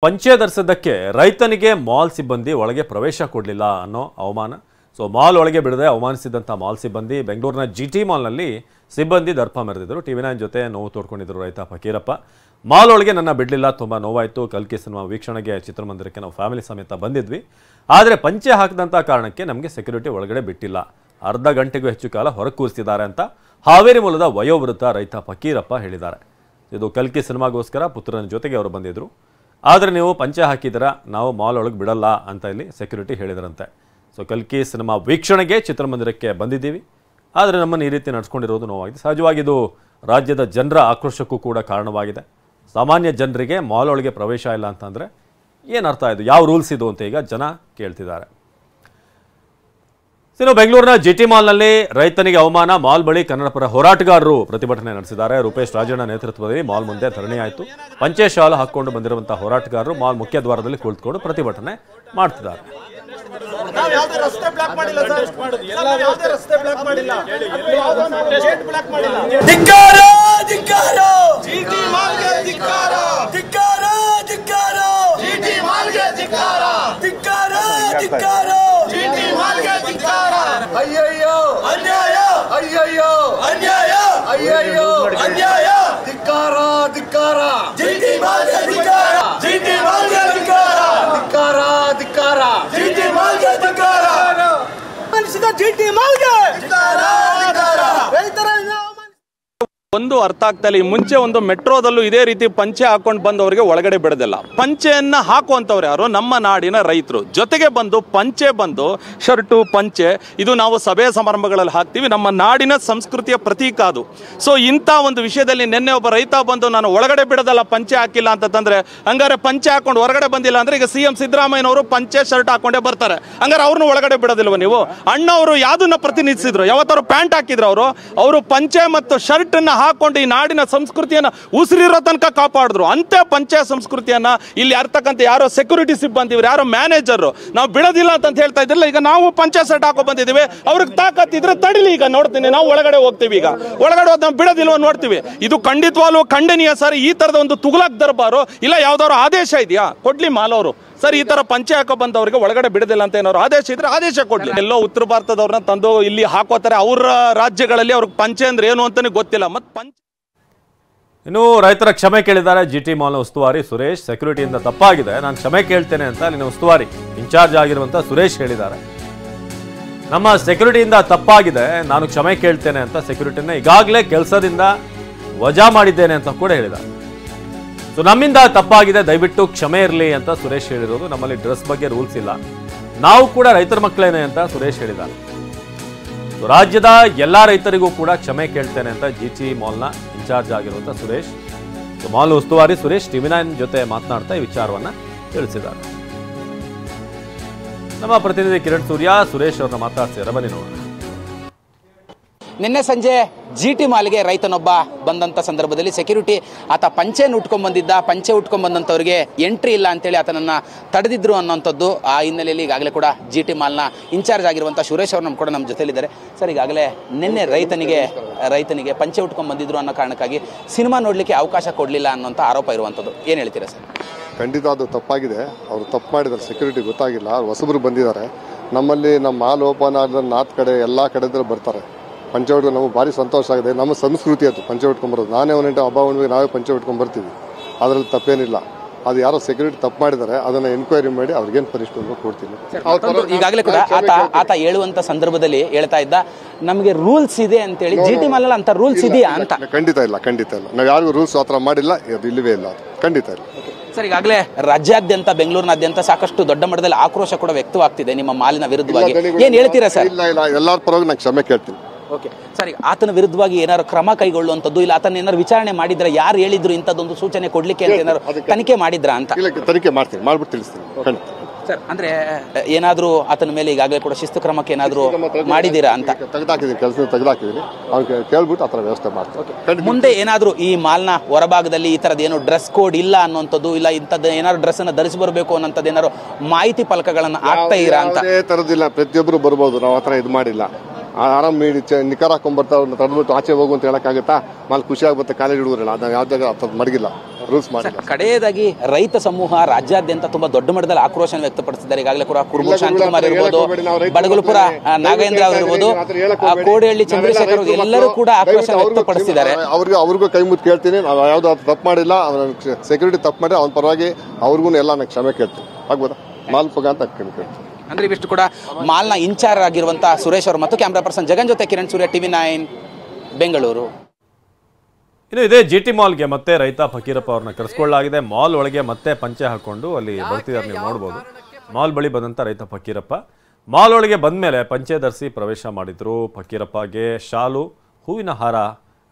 ಪಂಚೆ ಧರಿಸಿದ್ದಕ್ಕೆ ರೈತನಿಗೆ ಮಾಲ್ ಸಿಬ್ಬಂದಿ ಒಳಗೆ ಪ್ರವೇಶ ಕೊಡಲಿಲ್ಲ ಅನ್ನೋ ಅವಮಾನ. ಸೊ ಮಾಲ್ ಒಳಗೆ ಬಿಡದೆ ಅವಮಾನಿಸಿದಂಥ ಮಾಲ್ ಸಿಬ್ಬಂದಿ ಬೆಂಗಳೂರಿನ ಜಿಟಿ ಮಾಲ್ನಲ್ಲಿ ಸಿಬ್ಬಂದಿ ದರ್ಪ ಮೆರೆದಿದ್ದರು. ಟಿವಿ9 ಜೊತೆ ನೋವು ತೋಡ್ಕೊಂಡಿದ್ದರು ರೈತ ಫಕೀರಪ್ಪ. ಮಾಲ್ ಒಳಗೆ ನನ್ನ ಬಿಡಲಿಲ್ಲ, ತುಂಬ ನೋವಾಯಿತು. ಕಲ್ಕಿ ಸಿನಿಮಾ ವೀಕ್ಷಣೆಗೆ ಚಿತ್ರಮಂದಿರಕ್ಕೆ ನಾವು ಫ್ಯಾಮಿಲಿ ಸಮೇತ ಬಂದಿದ್ವಿ. ಆದರೆ ಪಂಚೆ ಹಾಕಿದಂಥ ಕಾರಣಕ್ಕೆ ನಮಗೆ ಸೆಕ್ಯೂರಿಟಿ ಒಳಗಡೆ ಬಿಟ್ಟಿಲ್ಲ. ಅರ್ಧ ಗಂಟೆಗೂ ಹೆಚ್ಚು ಕಾಲ ಹೊರ ಕೂರಿಸಿದ್ದಾರೆ ಅಂತ ಹಾವೇರಿ ಮೂಲದ ವಯೋವೃದ್ಧ ರೈತ ಫಕೀರಪ್ಪ ಹೇಳಿದ್ದಾರೆ. ಇದು ಕಲ್ಕಿ ಸಿನಿಮಾಗೋಸ್ಕರ ಪುತ್ರನ ಜೊತೆಗೆ ಅವರು ಬಂದಿದ್ದರು. ಆದರೆ ನೀವು ಪಂಚೆ ಹಾಕಿದ್ದೀರಾ, ನಾವು ಮಾಲ್ ಒಳಗೆ ಬಿಡಲ್ಲ ಅಂತ ಇಲ್ಲಿ ಸೆಕ್ಯೂರಿಟಿ ಹೇಳಿದರಂತೆ. ಸೊ ಕಲ್ಕಿ ಸಿನಿಮಾ ವೀಕ್ಷಣೆಗೆ ಚಿತ್ರಮಂದಿರಕ್ಕೆ ಬಂದಿದ್ದೀವಿ, ಆದರೆ ನಮ್ಮನ್ನು ಈ ರೀತಿ ನಡ್ಸ್ಕೊಂಡಿರೋದು ನೋವಾಗಿದೆ. ಸಹಜವಾಗಿ ಇದು ರಾಜ್ಯದ ಜನರ ಆಕ್ರೋಶಕ್ಕೂ ಕೂಡ ಕಾರಣವಾಗಿದೆ. ಸಾಮಾನ್ಯ ಜನರಿಗೆ ಮಾಲ್ ಒಳಗೆ ಪ್ರವೇಶ ಇಲ್ಲ ಅಂತಂದರೆ ಏನರ್ಥ ಇದು, ಯಾವ ರೂಲ್ಸ್ ಇದು ಅಂತ ಈಗ ಜನ ಕೇಳ್ತಿದ್ದಾರೆ. ಇನ್ನು ಬೆಂಗಳೂರಿನ ಜಿಟಿ ಮಾಲ್ನಲ್ಲಿ ರೈತನಿಗೆ ಅವಮಾನ, ಮಾಲ್ ಬಳಿ ಕನ್ನಡಪರ ಹೋರಾಟಗಾರರು ಪ್ರತಿಭಟನೆ ನಡೆಸಿದ್ದಾರೆ. ರೂಪೇಶ್ ರಾಜಣ್ಣ ನೇತೃತ್ವದಲ್ಲಿ ಮಾಲ್ ಮುಂದೆ ಧರಣಿ ಆಯಿತು. ಪಂಚೆ ಶಾಲ್ ಹಾಕಿಕೊಂಡು ಬಂದಿರುವಂತಹ ಹೋರಾಟಗಾರರು ಮಾಲ್ ಮುಖ್ಯ ದ್ವಾರದಲ್ಲಿ ಕುಳಿತುಕೊಂಡು ಪ್ರತಿಭಟನೆ ಮಾಡ್ತಿದ್ದಾರೆ. ಅಯ್ಯಯ್ಯೋ ಅನ್ಯಾಯ, ಅಯ್ಯಯ್ಯೋ ಅನ್ಯಾಯ, ಅಯ್ಯಯ್ಯೋ ಅನ್ಯಾಯ, ಧಿಕ್ಕಾರ ಧಿಕ್ಕಾರ, ಜಿಟಿ ಮಾಲ್ಗೆ ಧಿಕ್ಕಾರ, ಜಿಟಿ ಮಾಲ್ಗೆ ಧಿಕ್ಕಾರ, ಧಿಕ್ಕಾರ ಧಿಕ್ಕಾರ, ಜಿಟಿ ಮಾಲ್ಗೆ ಧಿಕ್ಕಾರ, ಮನುಷ್ಯದ ಜಿಟಿ ಮಾಲ್ಗೆ ಧಿಕ್ಕಾರ, ಧಿಕ್ಕಾರ, ರೈತರ ಒಂದು ಅರ್ಥ ಆಗ್ತಾ ಇಲ್ಲ. ಈ ಮುಂಚೆ ಒಂದು ಮೆಟ್ರೋದಲ್ಲೂ ಇದೇ ರೀತಿ ಪಂಚೆ ಹಾಕೊಂಡು ಬಂದವರಿಗೆ ಒಳಗಡೆ ಬಿಡೋದಿಲ್ಲ. ಪಂಚೆಯನ್ನ ಹಾಕುವಂಥವ್ರು ಯಾರು? ನಮ್ಮ ನಾಡಿನ ರೈತರು. ಜೊತೆಗೆ ಬಂದು ಪಂಚೆ ಬಂದು ಶರ್ಟು ಪಂಚೆ ಇದು ನಾವು ಸಭೆ ಸಮಾರಂಭಗಳಲ್ಲಿ ಹಾಕ್ತೀವಿ, ನಮ್ಮ ನಾಡಿನ ಸಂಸ್ಕೃತಿಯ ಪ್ರತೀಕ ಅದು. ಸೊ ಇಂಥ ಒಂದು ವಿಷಯದಲ್ಲಿ ನಿನ್ನೆ ಒಬ್ಬ ರೈತ ಬಂದು ನಾನು ಒಳಗಡೆ ಬಿಡೋದಲ್ಲ ಪಂಚೆ ಹಾಕಿಲ್ಲ ಅಂತಂದ್ರೆ, ಹಂಗಾರೆ ಪಂಚೆ ಹಾಕೊಂಡು ಹೊರಗಡೆ ಬಂದಿಲ್ಲ ಅಂದ್ರೆ ಈಗ CM ಸಿದ್ದರಾಮಯ್ಯನವರು ಪಂಚೆ ಶರ್ಟ್ ಹಾಕೊಂಡೇ ಬರ್ತಾರೆ, ಹಂಗಾರೆ ಅವ್ರನ್ನ ಒಳಗಡೆ ಬಿಡೋದಿಲ್ವ ನೀವು? ಅಣ್ಣವರು ಯಾವ್ದನ್ನ ಪ್ರತಿನಿಧಿಸಿದ್ರು? ಯಾವತ್ತಾರು ಪ್ಯಾಂಟ್ ಹಾಕಿದ್ರು? ಅವರು ಪಂಚೆ ಮತ್ತು ಶರ್ಟ್ ಅನ್ನ ಹಾಕೊಂಡು ಈ ನಾಡಿನ ಸಂಸ್ಕೃತಿಯನ್ನ ಉಸಿರಿರೋ ತನಕ ಕಾಪಾಡಿದ್ರು. ಅಂತೆ ಪಂಚೆ ಸಂಸ್ಕೃತಿಯನ್ನ ಇಲ್ಲಿ ಅರ್ತಕ್ಕಂಥ ಯಾರೋ ಸೆಕ್ಯೂರಿಟಿ ಸಿಬ್ಬಂದಿ ಯಾರೋ ಮ್ಯಾನೇಜರ್ ನಾವು ಬಿಡೋದಿಲ್ಲ ಅಂತ ಹೇಳ್ತಾ ಇದ್ರಲ್ಲ, ಈಗ ನಾವು ಪಂಚೆ ಶರ್ಟ್ ಹಾಕೋ ಬಂದಿದ್ದೀವಿ, ಅವ್ರಿಗೆ ತಾಕತ್ತಿದ್ರೆ ತಡಿಲಿ, ಈಗ ನೋಡ್ತೀನಿ ನಾವು ಒಳಗಡೆ ಹೋಗ್ತೀವಿ, ಈಗ ಒಳಗಡೆ ಹೋದ್ ನಾವು ಬಿಡೋದಿಲ್ವ ನೋಡ್ತೀವಿ. ಇದು ಖಂಡಿತವಾಗ್ಲೂ ಖಂಡನೀಯ ಸರ್. ಈ ತರದ ಒಂದು ತುಗುಲಕ್ ದರ್ಬಾರು ಇಲ್ಲ ಯಾವ್ದಾದ್ರು ಆದೇಶ ಇದೆಯಾ? ಕೊಡ್ಲಿ ಮಾಲ್ ಅವರು ಸರ್, ಈ ತರ ಪಂಚೆ ಹಾಕೋ ಬಂದವರಿಗೆ ಒಳಗಡೆ ಬಿಡೋದಿಲ್ಲ ಅಂತ ಏನಾದ್ರು ಆದೇಶ ಇದ್ರೆ ಆದೇಶ ಕೊಡ್ಲಿ. ಎಲ್ಲೋ ಉತ್ತರ ಭಾರತದವ್ರನ್ನ ತಂದು ಇಲ್ಲಿ ಹಾಕೋತಾರೆ, ಅವ್ರ ರಾಜ್ಯಗಳಲ್ಲಿ ಅವ್ರಿಗೆ ಪಂಚೆ ಅಂದ್ರೆ ಏನು ಅಂತಾನೆ ಗೊತ್ತಿಲ್ಲ. ಮತ್ತೆ ಪಂಚೆ ಇನ್ನು ರೈತರ ಕ್ಷಮೆ ಕೇಳಿದ್ದಾರೆ ಜಿಟಿ ಮಾಲ್ನ ಉಸ್ತುವಾರಿ ಸುರೇಶ್. ಸೆಕ್ಯೂರಿಟಿಯಿಂದ ತಪ್ಪಾಗಿದೆ, ನಾನು ಕ್ಷಮೆ ಕೇಳ್ತೇನೆ ಅಂತ ಅಲ್ಲಿನ ಉಸ್ತುವಾರಿ ಇನ್ಚಾರ್ಜ್ ಆಗಿರುವಂತ ಸುರೇಶ್ ಹೇಳಿದ್ದಾರೆ. ನಮ್ಮ ಸೆಕ್ಯೂರಿಟಿಯಿಂದ ತಪ್ಪಾಗಿದೆ, ನಾನು ಕ್ಷಮೆ ಕೇಳ್ತೇನೆ ಅಂತ ಸೆಕ್ಯೂರಿಟಿನ ಈಗಾಗಲೇ ಕೆಲಸದಿಂದ ವಜಾ ಮಾಡಿದ್ದೇನೆ ಅಂತ ಕೂಡ ಹೇಳಿದ್ದಾರೆ. ಸೊ ನಮ್ಮಿಂದ ತಪ್ಪಾಗಿದೆ, ದಯವಿಟ್ಟು ಕ್ಷಮೆ ಇರಲಿ ಅಂತ ಸುರೇಶ್ ಹೇಳಿರೋದು. ನಮ್ಮಲ್ಲಿ ಡ್ರೆಸ್ ಬಗ್ಗೆ ರೂಲ್ಸ್ ಇಲ್ಲ, ನಾವು ಕೂಡ ರೈತರ ಮಕ್ಕಳೇನೆ ಅಂತ ಸುರೇಶ್ ಹೇಳಿದ್ದಾರೆ. ರಾಜ್ಯದ ಎಲ್ಲಾ ರೈತರಿಗೂ ಕೂಡ ಕ್ಷಮೆ ಕೇಳ್ತೇನೆ ಅಂತ ಜಿಟಿ ಮಾಲ್ನ ಇನ್ಚಾರ್ಜ್ ಆಗಿರುವಂತ ಸುರೇಶ್, ಮಾಲ್ ಉಸ್ತುವಾರಿ ಸುರೇಶ್ ಟಿವಿ9 ಜೊತೆ ಮಾತನಾಡ್ತಾ ಈ ವಿಚಾರವನ್ನ ತಿಳಿಸಿದ್ದಾರೆ. ನಮ್ಮ ಪ್ರತಿನಿಧಿ ಕಿರಣ್ ಸೂರ್ಯ ಸುರೇಶ್ ಅವ್ರನ್ನ ಮಾತಾಡ್ತಿದ್ದಾರೆ, ಬನ್ನಿ ನೋಡೋಣ. ನಿನ್ನೆ ಸಂಜೆ ಜಿಟಿ ಮಾಲ್ಗೆ ರೈತನೊಬ್ಬ ಬಂದಂಥ ಸಂದರ್ಭದಲ್ಲಿ ಸೆಕ್ಯೂರಿಟಿ ಆತ ಪಂಚೆಯನ್ನು ಉಟ್ಕೊಂಡು ಬಂದಿದ್ದ, ಪಂಚೆ ಉಟ್ಕೊಂಡು ಬಂದಂಥವ್ರಿಗೆ ಎಂಟ್ರಿ ಇಲ್ಲ ಅಂತೇಳಿ ಆತನನ್ನು ತಡೆದಿದ್ರು ಅನ್ನೋಂಥದ್ದು. ಆ ಹಿನ್ನೆಲೆಯಲ್ಲಿ ಈಗಾಗಲೇ ಕೂಡ ಜಿಟಿ ಮಾಲ್ನ ಇನ್ಚಾರ್ಜ್ ಆಗಿರುವಂಥ ಸುರೇಶ್ ಅವರು ಕೂಡ ನಮ್ಮ ಜೊತೆಲಿದ್ದಾರೆ. ಸರ್, ಈಗಾಗಲೇ ನಿನ್ನೆ ರೈತನಿಗೆ ಪಂಚೆ ಉಟ್ಕೊಂಡು ಬಂದಿದ್ರು ಅನ್ನೋ ಕಾರಣಕ್ಕಾಗಿ ಸಿನಿಮಾ ನೋಡಲಿಕ್ಕೆ ಅವಕಾಶ ಕೊಡಲಿಲ್ಲ ಅನ್ನೋಂಥ ಆರೋಪ ಇರುವಂಥದ್ದು, ಏನು ಹೇಳ್ತೀರಾ ಸರ್? ಖಂಡಿತ ಅದು ತಪ್ಪಾಗಿದೆ. ಅವರು ತಪ್ಪು ಮಾಡಿದ್ದಾರೆ, ಸೆಕ್ಯೂರಿಟಿ ಗೊತ್ತಾಗಿಲ್ಲ, ಅವ್ರು ಹೊಸಬರು ಬಂದಿದ್ದಾರೆ. ನಮ್ಮಲ್ಲಿ ನಮ್ಮ ಮಾಲ್ ಓಪನ್ ಆದ ನಾರ್ತ್ ಕಡೆ ಎಲ್ಲ ಕಡೆಯಿಂದ ಬರ್ತಾರೆ. ಪಂಚೆ ಉಟ್ಕೊಂಡು ನಮಗೆ ಭಾರಿ ಸಂತೋಷ ಆಗಿದೆ. ನಮ್ಮ ಸಂಸ್ಕೃತಿ ಅದು ಪಂಚೆ ಉಟ್ಕೊಂಡ್ಬರೋದು. ನಾನೇ ಒಂದೆಂಟು ಹಬ್ಬ ಹುಣ್ಣಿಮೆಗೆ ನಾವೇ ಪಂಚೆ ಉಟ್ಕೊಂಡು ಬರ್ತೀವಿ, ಅದರಲ್ಲಿ ತಪ್ಪೇನಿಲ್ಲ. ಅದು ಯಾರೋ ಸೆಕ್ಯೂರಿಟಿ ತಪ್ಪು ಮಾಡಿದ್ದಾರೆ, ಅದನ್ನ ಎನ್ಕ್ವೈರಿ ಮಾಡಿ ಅವ್ರಿಗೇನು ಪನಿಷ್ಮೆಂಟ್ ಕೊಡ್ತೀನಿ. ಈಗಾಗಲೇ ಕೂಡ ಆತ ಹೇಳುವಂತ ಸಂದರ್ಭದಲ್ಲಿ ಹೇಳ್ತಾ ಇದ್ದ, ನಮಗೆ ರೂಲ್ಸ್ ಇದೆ ಅಂತೇಳಿ. ಜಿಟಿ ಮಾಲ್ ಅಂತ ರೂಲ್ಸ್ ಇದೆಯಾ ಅಂತ? ಖಂಡಿತ ಇಲ್ಲ, ಖಂಡಿತ ಇಲ್ಲ. ನಾವು ಯಾರಿಗೂ ರೂಲ್ಸ್ ಆ ಥರ ಮಾಡಿಲ್ಲ, ಅದು ಇಲ್ಲವೇ ಇಲ್ಲ, ಅದು ಖಂಡಿತ ಇಲ್ಲ. ಸರ್, ಈಗಾಗಲೇ ರಾಜ್ಯಾದ್ಯಂತ ಬೆಂಗಳೂರಿನಾದ್ಯಂತ ಸಾಕಷ್ಟು ದೊಡ್ಡ ಮಟ್ಟದಲ್ಲಿ ಆಕ್ರೋಶ ಕೂಡ ವ್ಯಕ್ತವಾಗ್ತಿದೆ ನಿಮ್ಮ ಮಾಲಿನ ವಿರುದ್ಧವಾಗಿ, ಏನ್ ಹೇಳ್ತೀರಾ ಸರ್? ಇಲ್ಲ ಇಲ್ಲ, ಎಲ್ಲರ ಪರವಾಗಿ ನಾನು ಕ್ಷಮೆ ಕೇಳ್ತೀನಿ. ಓಕೆ ಸರ್, ಆತನ ವಿರುದ್ಧವಾಗಿ ಏನಾದ್ರು ಕ್ರಮ ಕೈಗೊಳ್ಳುವಂಥದ್ದು ಇಲ್ಲ, ಆತನ ಏನಾದ್ರು ವಿಚಾರಣೆ ಮಾಡಿದ್ರೆ, ಯಾರು ಹೇಳಿದ್ರು ಇಂಥದ್ದೊಂದು ಸೂಚನೆ ಕೊಡ್ಲಿಕ್ಕೆ ಅಂತ ಏನಾದ್ರು ತನಿಖೆ ಮಾಡಿದ್ರ ಅಂತ? ಇಲ್ಲ, ತನಿಖೆ ಮಾಡ್ತೀನಿ, ಮಾಡ್ಬಿಟ್ಟು ತಿಳಿಸ್ತೀನಿ ಖಂಡಿತ. ಸರ್, ಅಂದ್ರೆ ಏನಾದ್ರು ಆತನ ಮೇಲೆ ಈಗಾಗಲೇ ಕೂಡ ಶಿಸ್ತು ಕ್ರಮಕ್ಕೆ ಏನಾದ್ರು ಮಾಡಿದೀರಾ ಅಂತ? ತೆಗೆದಾಕಿದ್ದೀನಿ, ಕೆಲಸ ತೆಗೆದಾಕಿದ್ದೀನಿ. ಅವ್ರಿಗೆ ಕೇಳ್ಬಿಟ್ಟು ಆ ಥರ ವ್ಯವಸ್ಥೆ ಮಾಡ್ತೀನಿ. ಮುಂದೆ ಏನಾದ್ರು ಈ ಮಾಲ್ನ ಹೊರಭಾಗದಲ್ಲಿ ಈ ತರದ್ ಏನೋ ಡ್ರೆಸ್ ಕೋಡ್ ಇಲ್ಲ ಅನ್ನೋಂಥದ್ದು ಇಲ್ಲ, ಇಂಥದ್ದು ಏನಾದ್ರು ಡ್ರೆಸ್ ಅನ್ನ ಧರಿಸಿ ಬರಬೇಕು ಅನ್ನೋಂಥದ್ದು ಏನಾದ್ರು ಮಾಹಿತಿ ಫಲಕಗಳನ್ನ ಹಾಕ್ತಾ ಇರಾ ಅಂತ? ಅದೇ ತರದಿಲ್ಲ, ಪ್ರತಿಯೊಬ್ಬರು ಬರ್ಬೋದು, ನಾವು ಆ ಥರ ಇದು ಮಾಡಿಲ್ಲ. ಆರಾಮ್ ನಿಖಾರ್ ಹಾಕೊಂಡ್ಬರ್ತಾ ಅವ್ರನ್ನ ತಡೆದ್ಬಿಟ್ಟು ಆಚೆ ಹೋಗು ಅಂತ ಹೇಳಕ್ಕಾಗತ್ತಾ? ಮಾಲ್ ಖುಷಿಯಾಗಿ ಬರುತ್ತೆ ಕಾಲೇಜ್ ಹುಡುಗರಲ್ಲ, ಅದನ್ನ ಯಾವ್ದಾಗ ಮಡಗಿಲ್ಲ, ರೂಲ್ಸ್ ಮಾಡಿಲ್ಲ. ಕಡೆಯದಾಗಿ ರೈತ ಸಮೂಹ ರಾಜ್ಯಾದ್ಯಂತ ತುಂಬಾ ದೊಡ್ಡ ಮಟ್ಟದಲ್ಲಿ ಆಕ್ರೋಶ ವ್ಯಕ್ತಪಡಿಸಿದ್ದಾರೆ. ಈಗಾಗಲೇ ಕೂಡ ಕುರುಬ ಶಾಂತಿಕುಮಾರ್ ಇರ್ಬೋದು, ಬಡಗಲಪುರ ನಾಗೇಂದ್ರ ಅವರು ಇರ್ಬೋದು, ಕೋಡಿಹಳ್ಳಿ ಚಂದ್ರಶೇಖರ್ ಎಲ್ಲರೂ ಕೂಡ ಆಕ್ರೋಶ ವ್ಯಕ್ತಪಡಿಸಿದ್ದಾರೆ. ಅವ್ರಿಗೂ ಕೈ ಮುದ್ದು ಕೇಳ್ತೀನಿ, ನಾವು ಯಾವ್ದು ತಪ್ಪು ಮಾಡಿಲ್ಲ, ಸೆಕ್ಯೂರಿಟಿ ತಪ್ಪು ಮಾಡಿ ಅವ್ನ ಪರವಾಗಿ ಅವ್ರಿಗೂ ಎಲ್ಲ ನಾನು ಕ್ಷಮೆ ಕೇಳ್ತೀನಿ. ಆಗ್ಬೋದಾ? ಮಾಲ್ ಪಗ ಅಂತ ಕೇಳ್ತೀನಿ. ಅಂದ್ರೆ ಇವಿಷ್ಟು ಕೂಡ ಮಾಲ್ನ ಇನ್ಚಾರ್ಜ್ ಆಗಿರುವಂತಹ ಸುರೇಶ್ ಅವರು ಮತ್ತು ಕ್ಯಾಮ್ರಾ ಪರ್ಸನ್ ಜಗನ್ ಜೊತೆ ಕಿರಣ್ ಸೂರ್ಯ, TV9 ಬೆಂಗಳೂರು. ಇನ್ನು ಇದೇ GT ಮಾಲ್ಗೆ ಮತ್ತೆ ರೈತ ಫಕೀರಪ್ಪ ಅವ್ರನ್ನ ಕರೆಸ್ಕೊಳ್ಳಲಾಗಿದೆ. ಮಾಲ್ ಒಳಗೆ ಮತ್ತೆ ಪಂಚೆ ಹಾಕೊಂಡು ಅಲ್ಲಿ ಬರ್ತಿದ್ದಾರೆ, ನೀವು ನೋಡ್ಬೋದು. ಮಾಲ್ ಬಳಿ ಬಂದಂಥ ರೈತ ಫಕೀರಪ್ಪ ಮಾಲ್ ಒಳಗೆ ಬಂದ ಮೇಲೆ ಪಂಚೆ ಧರಿಸಿ ಪ್ರವೇಶ ಮಾಡಿದ್ರು. ಫಕೀರಪ್ಪಗೆ ಶಾಲು, ಹೂವಿನ ಹಾರ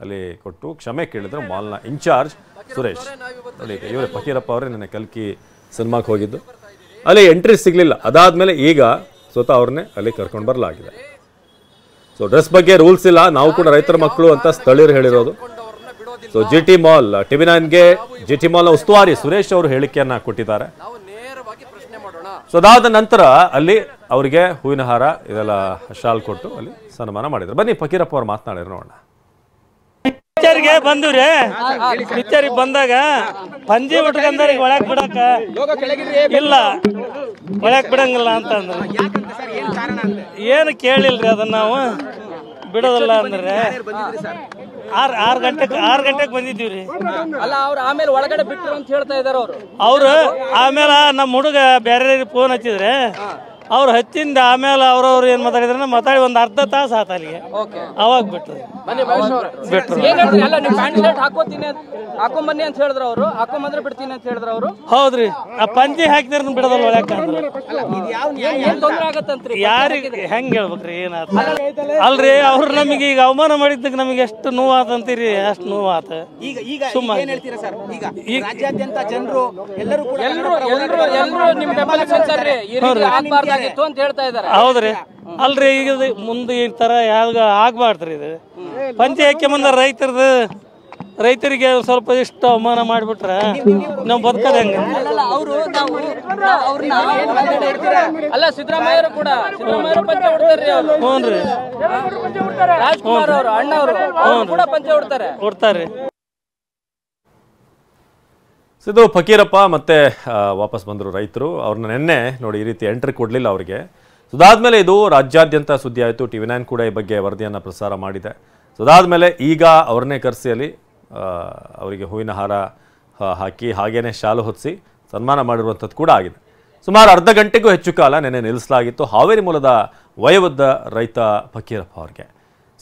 ಅಲ್ಲಿ ಕೊಟ್ಟು ಕ್ಷಮೆ ಕೇಳಿದ್ರು ಮಾಲ್ನ ಇನ್ಚಾರ್ಜ್ ಸುರೇಶ್. ನೋಡಿ, ಇವರೇ ಫಕೀರಪ್ಪ ಅವರೇ ನಿನ್ನೆ ಕಲ್ಕಿ ಸಿನಿಮಾಕ್ಕೆ ಹೋಗಿದ್ದು, ಅಲ್ಲಿ ಎಂಟ್ರಿ ಸಿಗಲಿಲ್ಲ. ಅದಾದಮೇಲೆ ಈಗ ಸ್ವತಃ ಅವ್ರನ್ನೇ ಅಲ್ಲಿ ಕರ್ಕೊಂಡು ಬರಲಾಗಿದೆ. ಸೊ ಡ್ರೆಸ್ ಬಗ್ಗೆ ರೂಲ್ಸ್ ಇಲ್ಲ, ನಾವು ಕೂಡ ರೈತರ ಮಕ್ಕಳು ಅಂತ ಸ್ಥಳೀಯರು ಹೇಳಿರೋದು. ಸೊ GT ಮಾಲ್, TV9ಗೆ GT ಮಾಲ್ನ ಉಸ್ತುವಾರಿ ಸುರೇಶ್ ಅವರು ಹೇಳಿಕೆಯನ್ನ ಕೊಟ್ಟಿದ್ದಾರೆ. ಸೊ ಅದಾದ ನಂತರ ಅಲ್ಲಿ ಅವರಿಗೆ ಹೂವಿನ ಹಾರ ಇದೆಲ್ಲ ಶಾಲ್ ಕೊಟ್ಟು ಅಲ್ಲಿ ಸನ್ಮಾನ ಮಾಡಿದ್ರು. ಬನ್ನಿ ಫಕೀರಪ್ಪ ಅವ್ರು ಮಾತನಾಡಿದ್ರು ನೋಡೋಣ. ಪಿಕ್ಚರ್ಗೆ ಬಂದಿವ್ರಿ, ಪಿಕ್ಚರ್ಗೆ ಬಂದಾಗ ಪಂಜಿ ಉಟ್ಕೊಂಡವ್ರಿಗೆ ಒಳಕ್ ಬಿಡಕ ಇಲ್ಲ, ಒಳಕ್ ಬಿಡಂಗಿಲ್ಲ ಅಂತಂದ್ರೆ ಏನು ಕೇಳಿಲ್ರಿ. ಅದನ್ನ ನಾವು ಬಿಡೋದಿಲ್ಲ ಅಂದ್ರೆ 6 ಗಂಟೆಗೆ ಬಂದಿದ್ದೀವ್ರಿ. ಅಲ್ಲ, ಅವ್ರು ಆಮೇಲೆ ಒಳಗಡೆ ಬಿಟ್ರು ಅಂತ ಹೇಳ್ತಾ ಇದಾರೆ ಅವ್ರು. ಆಮೇಲೆ ನಮ್ಮ ಹುಡುಗ ಬೇರೆ ಫೋನ್ ಹಚ್ಚಿದ್ರೆ ಅವ್ರು ಹಚ್ಚಿಂದ ಆಮೇಲೆ ಅವ್ರವ್ರು ಏನ್ ಮಾತಾಡಿದ್ರೆ ಮಾತಾಡಿ ಒಂದ್ ಅರ್ಧ ತಾಸು ಆತ ಅಲ್ಲಿಗೆ, ಅವಾಗ ಬಿಟ್ರು. ಹಾಕೊಂಬನ್ನಿ ಅಂತ ಹೇಳಿದ್ರು ಅವರು, ಹಾಕೊಂಬಂದ್ರೆ ಬಿಡ್ತೀನಿ ಅಂತ ಹೇಳಿದ್ರು ಅವರು. ಹೌದ್ರಿ, ಆ ಪಂಚಿ ಹಾಕಿದ್ರೆ ಬಿಡೋದಲ್ಲ ಒಳಕ. ತೊಂದ್ರೆ ಆಗತ್ತಂತ್ರಿ, ಯಾರಿಗೆ ಹೆಂಗ್ ಹೇಳ್ಬೇಕ್ರಿ ಏನಾತ? ಅಲ್ರಿ, ಅವ್ರು ನಮಗೆ ಈಗ ಅವಮಾನ ಮಾಡಿದ್ದಕ್ಕೆ ನಮಗೆ ಎಷ್ಟು ನೋವು ಆತಂತೀರಿ, ಅಷ್ಟು ನೋವು ಆತ. ಸುಮ್ಮನೆ ರಾಜ್ಯಾದ್ಯಂತ ಜನರು ಎಲ್ಲರೂ ನಿಮ್ ಬೆಂಬಲ ಅಂತ ಹೇಳ್ತಾ ಇದಾರೆ. ಹೌದ್ರಿ, ಅಲ್ರಿ ಈಗ ಮುಂದೆ ಈ ತರ ಯಾವ್ದು ಆಗ್ಬಾರ್ದ್ರಿ. ಇದು ಪಂಚೆ ಹಾಕಿ ಬಂದ ರೈತರಿಗೆ ಸ್ವಲ್ಪ ಇಷ್ಟು ಅವಮಾನ ಮಾಡ್ಬಿಟ್ರೆ ನಾವು ಬದುಕದ ಹೆಂಗ? ಅಲ್ಲ, ಸಿದ್ದರಾಮಯ್ಯರು ಕೂಡ ಪಂಚೆ ಉಡ್ತಾರ್ರಿ. ಹ್ಞೂನ್ರಿ, ರಾಜ್ಕುಮಾರ್ ಅವರು ಅಣ್ಣ ಅವರು ಕೂಡ ಪಂಚೆ ಉಡ್ತಾರ್ರಿ. ಇದು ಫಕೀರಪ್ಪ ಮತ್ತೆ ವಾಪಸ್ ಬಂದರು ರೈತರು. ಅವ್ರನ್ನ ನೆನ್ನೆ ನೋಡಿ ಈ ರೀತಿ ಎಂಟ್ರಿ ಕೊಡಲಿಲ್ಲ ಅವರಿಗೆ. ಅದಾದಮೇಲೆ ಇದು ರಾಜ್ಯಾದ್ಯಂತ ಸುದ್ದಿ ಆಯಿತು. TV9 ಕೂಡ ಈ ಬಗ್ಗೆ ವರದಿಯನ್ನು ಪ್ರಸಾರ ಮಾಡಿದೆ. ಅದಾದಮೇಲೆ ಈಗ ಅವ್ರನ್ನೇ ಕರೆಸಿ ಅಲ್ಲಿ ಅವರಿಗೆ ಹೂವಿನ ಹಾರ ಹಾಕಿ ಹಾಗೇನೆ ಶಾಲು ಹೊತ್ತಿಸಿ ಸನ್ಮಾನ ಮಾಡಿರುವಂಥದ್ದು ಕೂಡ ಆಗಿದೆ. ಸುಮಾರು ಅರ್ಧ ಗಂಟೆಗೂ ಹೆಚ್ಚು ಕಾಲ ನೆನ್ನೆ ನಿಲ್ಲಿಸಲಾಗಿತ್ತು ಹಾವೇರಿ ಮೂಲದ ವಯೋವೃದ್ಧ ರೈತ ಫಕೀರಪ್ಪ ಅವ್ರಿಗೆ.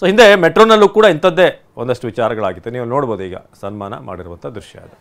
ಸೊ ಹಿಂದೆ ಮೆಟ್ರೋನಲ್ಲೂ ಕೂಡ ಇಂಥದ್ದೇ ಒಂದಷ್ಟು ವಿಚಾರಗಳಾಗಿತ್ತು. ನೀವು ನೋಡ್ಬೋದು ಈಗ ಸನ್ಮಾನ ಮಾಡಿರುವಂಥ ದೃಶ್ಯ ಅದು.